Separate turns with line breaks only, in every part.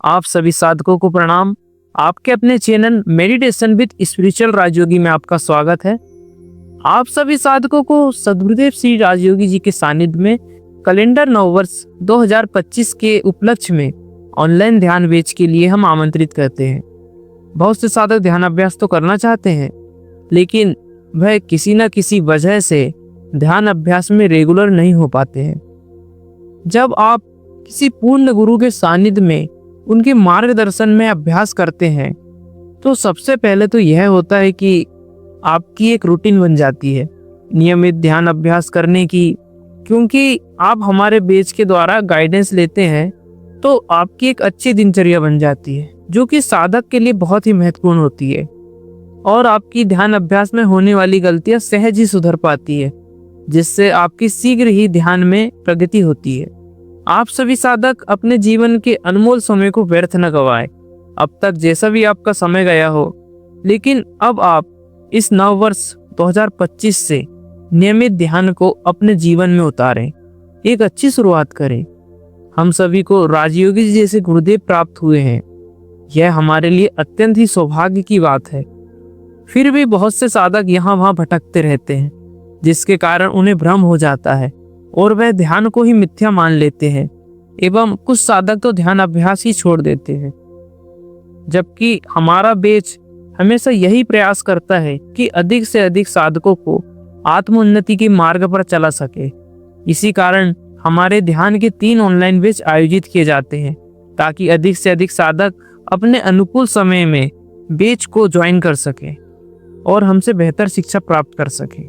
आप सभी साधकों को प्रणाम। आपके अपने चैनल मेडिटेशन विद स्पिरिचुअल राजयोगी में आपका स्वागत है। आप सभी साधकों को सद्गुरुदेव श्री राजयोगी जी के सानिध्य में कैलेंडर नववर्ष 2025 के उपलक्ष्य में ऑनलाइन ध्यान बैच के लिए हम आमंत्रित करते हैं। बहुत से साधक ध्यान अभ्यास तो करना चाहते हैं, लेकिन वह किसी न किसी वजह से ध्यान अभ्यास में रेगुलर नहीं हो पाते हैं। जब आप किसी पूर्ण गुरु के सानिध्य में उनके मार्गदर्शन में अभ्यास करते हैं तो सबसे पहले तो यह होता है कि आपकी एक रूटीन बन जाती है नियमित ध्यान अभ्यास करने की। क्योंकि आप हमारे बैच के द्वारा गाइडेंस लेते हैं तो आपकी एक अच्छी दिनचर्या बन जाती है, जो कि साधक के लिए बहुत ही महत्वपूर्ण होती है और आपकी ध्यान अभ्यास में होने वाली गलतियां सहज ही सुधर पाती है, जिससे आपकी शीघ्र ही ध्यान में प्रगति होती है। आप सभी साधक अपने जीवन के अनमोल समय को व्यर्थ न गवाएं। अब तक जैसा भी आपका समय गया हो, लेकिन अब आप इस नववर्ष 2025 से नियमित ध्यान को अपने जीवन में उतारें, एक अच्छी शुरुआत करें। हम सभी को राजयोगी जी जैसे गुरुदेव प्राप्त हुए हैं, यह हमारे लिए अत्यंत ही सौभाग्य की बात है। फिर भी बहुत से साधक यहाँ वहाँ भटकते रहते हैं, जिसके कारण उन्हें भ्रम हो जाता है और वह ध्यान को ही मिथ्या मान लेते हैं एवं कुछ साधक तो ध्यान अभ्यास ही छोड़ देते हैं। जबकि हमारा बैच हमेशा यही प्रयास करता है कि अधिक से अधिक साधकों को आत्मोन्नति के मार्ग पर चला सके। इसी कारण हमारे ध्यान के 3 ऑनलाइन बैच आयोजित किए जाते हैं, ताकि अधिक से अधिक साधक अपने अनुकूल समय में बैच को ज्वाइन कर सके और हमसे बेहतर शिक्षा प्राप्त कर सके।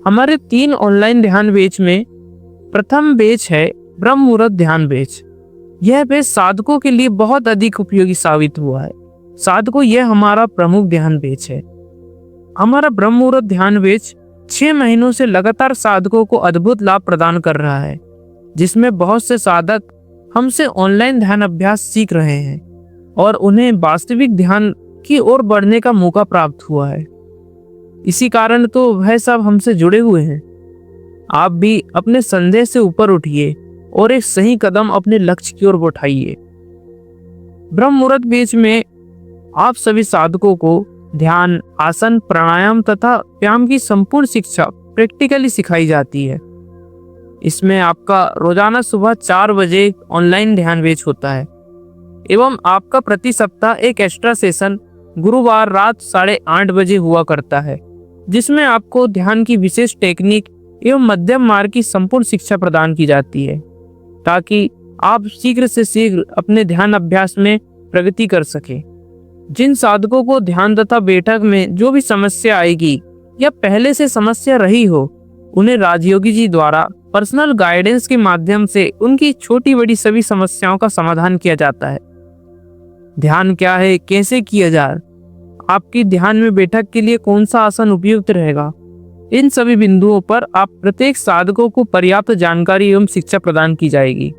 हमारे 3 ऑनलाइन ध्यान बैच में प्रथम बैच है ब्रह्म मुहूर्त ध्यान बैच। यह बैच साधकों के लिए बहुत अधिक उपयोगी साबित हुआ है। साधकों, यह हमारा प्रमुख ध्यान बैच है। हमारा ब्रह्म मुहूर्त ध्यान बैच 6 महीनों से लगातार साधकों को अद्भुत लाभ प्रदान कर रहा है, जिसमें बहुत से साधक हमसे ऑनलाइन ध्यान अभ्यास सीख रहे हैं और उन्हें वास्तविक ध्यान की ओर बढ़ने का मौका प्राप्त हुआ है। इसी कारण तो वह सब हमसे जुड़े हुए हैं। आप भी अपने संदेह से ऊपर उठिए और एक सही कदम अपने लक्ष्य की ओर उठाइए। ब्रह्म मुहूर्त बैच में आप सभी साधकों को ध्यान, आसन, प्राणायाम तथा व्यायाम की संपूर्ण शिक्षा प्रैक्टिकली सिखाई जाती है। इसमें आपका रोजाना सुबह 4 बजे ऑनलाइन ध्यान बैच होता है एवं आपका प्रति सप्ताह एक एक्स्ट्रा सेशन गुरुवार रात 8:30 बजे हुआ करता है, जिसमें आपको ध्यान की विशेष टेक्निक एवं मध्यम मार्ग की संपूर्ण शिक्षा प्रदान की जाती है, ताकि आप शीघ्र से शीघ्र अपने ध्यान अभ्यास में प्रगति कर सकें। जिन साधकों को ध्यान तथा बैठक में जो भी समस्या आएगी या पहले से समस्या रही हो, उन्हें राजयोगी जी द्वारा पर्सनल गाइडेंस के माध्यम से उनकी छोटी बड़ी सभी समस्याओं का समाधान किया जाता है। ध्यान क्या है, कैसे किया जाए, आपकी ध्यान में बैठक के लिए कौन सा आसन उपयुक्त रहेगा, इन सभी बिंदुओं पर आप प्रत्येक साधकों को पर्याप्त जानकारी एवं शिक्षा प्रदान की जाएगी।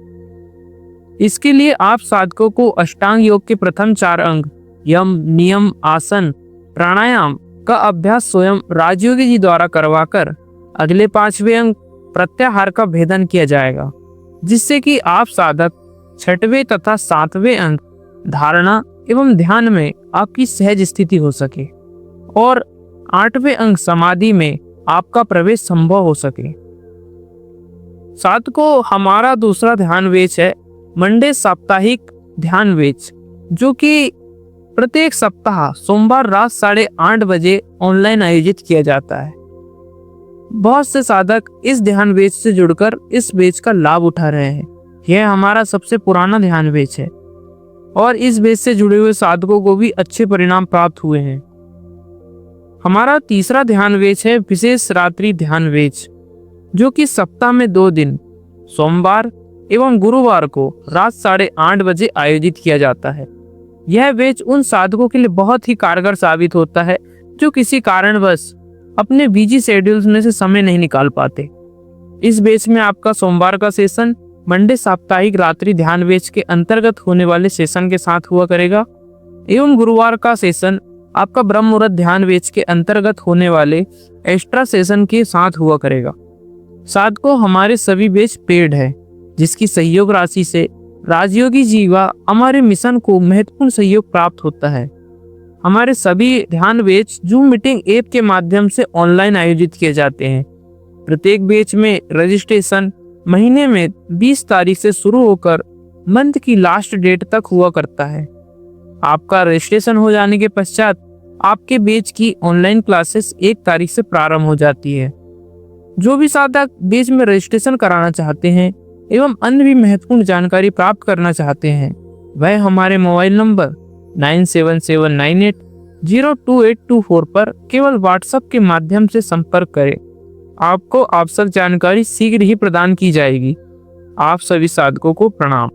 इसके लिए आप साधकों को अष्टांग योग के प्रथम 4 अंग यम, नियम, आसन, प्राणायाम का अभ्यास स्वयं राजयोगी जी द्वारा करवाकर अगले 5वें अंग प्रत्याहार का भेदन किया जाएगा, जिससे कि आप साधक 6वें तथा 7वें अंग धारणा एवं ध्यान में आपकी सहज स्थिति हो सके और 8वें अंग समाधि में आपका प्रवेश संभव हो सके। साधकों, हमारा दूसरा ध्यान बैच है मंडे साप्ताहिक ध्यान बैच, जो कि प्रत्येक सप्ताह सोमवार रात 8:30 बजे ऑनलाइन आयोजित किया जाता है। बहुत से साधक इस ध्यान बैच से जुड़कर इस बैच का लाभ उठा रहे हैं। यह हमारा सबसे पुराना ध्यान बैच है और इस बैच से जुड़े हुए साधकों को भी अच्छे परिणाम प्राप्त हुए हैं। हमारा तीसरा ध्यान बैच है विशेष रात्रि ध्यान बैच, जो कि सप्ताह में 2 दिन सोमवार एवं गुरुवार को रात 8:30 बजे आयोजित किया जाता है। यह बैच उन साधकों के लिए बहुत ही कारगर साबित होता है जो किसी कारणवश अपने बिजी शेड्यूल्स में से समय नहीं निकाल पाते। इस बैच में आपका सोमवार का सेशन मंडे साप्ताहिक रात्रि ध्यान बैच के अंतर्गत होने वाले सेशन के साथ हुआ करेगा एवं गुरुवार का सेशन आपका ब्रह्म मुहूर्त ध्यान बैच के अंतर्गत होने वाले एक्स्ट्रा सेशन के साथ हुआ करेगा। साधकों, हमारे सभी बैच पेड है, जिसकी सहयोग राशि से राजयोगी जी व हमारे मिशन को महत्वपूर्ण सहयोग प्राप्त होता है। हमारे सभी ध्यान बैच जूम मीटिंग ऐप के माध्यम से ऑनलाइन आयोजित किए जाते हैं। प्रत्येक बैच में रजिस्ट्रेशन महीने में 20 तारीख से शुरू होकर मंथ की लास्ट डेट तक हुआ करता है। आपका रजिस्ट्रेशन हो जाने के पश्चात आपके बैच की ऑनलाइन क्लासेस 1 तारीख से प्रारंभ हो जाती है। जो भी साधक बैच में रजिस्ट्रेशन कराना चाहते हैं एवं अन्य भी महत्वपूर्ण जानकारी प्राप्त करना चाहते हैं, वह हमारे मोबाइल नंबर 9779802824 पर केवल व्हाट्सएप के माध्यम से संपर्क करें। आपको आवश्यक जानकारी शीघ्र ही प्रदान की जाएगी। आप सभी साधकों को प्रणाम।